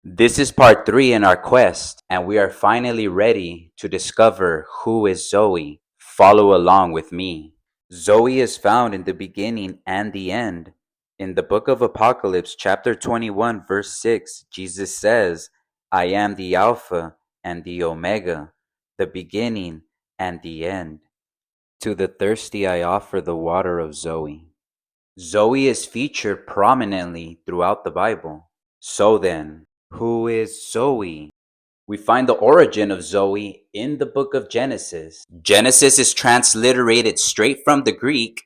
This is part 3 in our quest, and we are finally ready to discover who is Zoe. Follow along with me. Zoe is found in the beginning and the end. In the book of Apocalypse, chapter 21, verse 6, Jesus says, I am the Alpha and the Omega, the beginning and the end. To the thirsty I offer the water of Zoe. Zoe is featured prominently throughout the Bible. So then, who is Zoe? We find the origin of Zoe in the book of Genesis. Genesis is transliterated straight from the Greek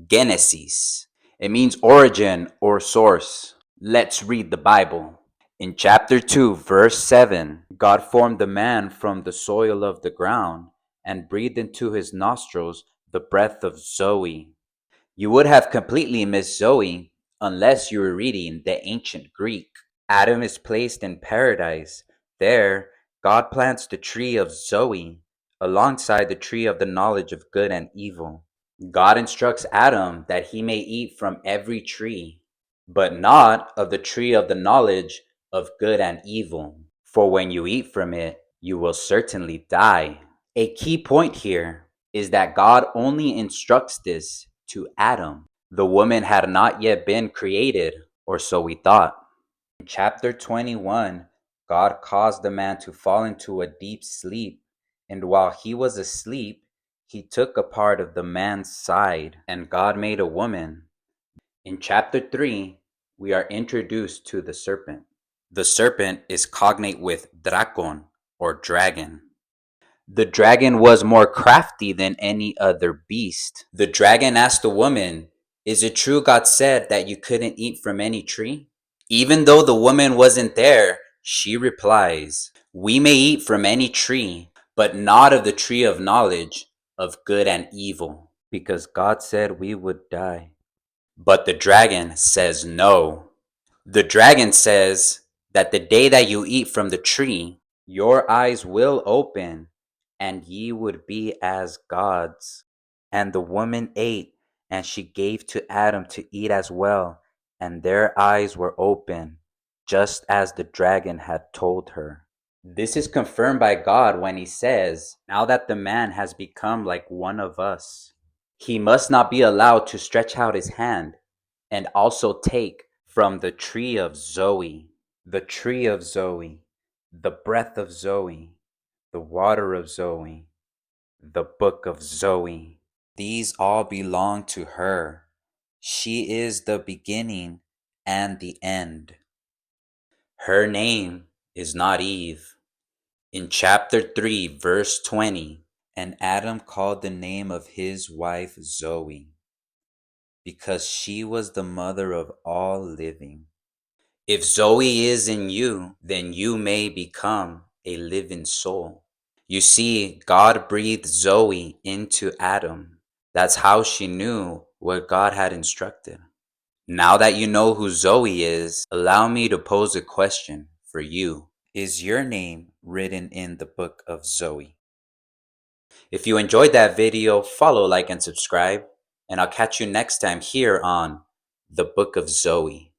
Genesis. It means origin or source. Let's read the Bible. In chapter 2, verse 7, God formed the man from the soil of the ground and breathed into his nostrils the breath of Zoe. You would have completely missed Zoe unless you were reading the ancient Greek. Adam is placed in paradise. There, God plants the tree of Zoe alongside the tree of the knowledge of good and evil. God instructs Adam that he may eat from every tree, but not of the tree of the knowledge of good and evil. For when you eat from it, you will certainly die. A key point here is that God only instructs this to Adam. The woman had not yet been created, or so we thought. In chapter 21, God caused the man to fall into a deep sleep, and while he was asleep, he took a part of the man's side, and God made a woman. In chapter 3, we are introduced to the serpent. The serpent is cognate with drakon, or dragon. The dragon was more crafty than any other beast. The dragon asked the woman, Is it true God said that you couldn't eat from any tree? Even though the woman wasn't there, she replies, We may eat from any tree, but not of the tree of knowledge of good and evil, because God said we would die. But the dragon says no. The dragon says that the day that you eat from the tree, your eyes will open, and ye would be as gods. And the woman ate, and she gave to Adam to eat as well, and their eyes were open, just as the dragon had told her. This is confirmed by God when he says, Now that the man has become like one of us, he must not be allowed to stretch out his hand and also take from the tree of Zoe, the tree of Zoe, the breath of Zoe, the water of Zoe, the book of Zoe. These all belong to her. She is the beginning and the end. Her name is not Eve. In chapter 3, verse 20, and Adam called the name of his wife Zoe, because she was the mother of all living. If Zoe is in you, then you may become a living soul. You see, God breathed Zoe into Adam. That's how she knew what God had instructed. Now that you know who Zoe is, allow me to pose a question for you. Is your name written in the book of Zoe? If you enjoyed that video, follow, like, and subscribe, and I'll catch you next time here on the Book of Zoe.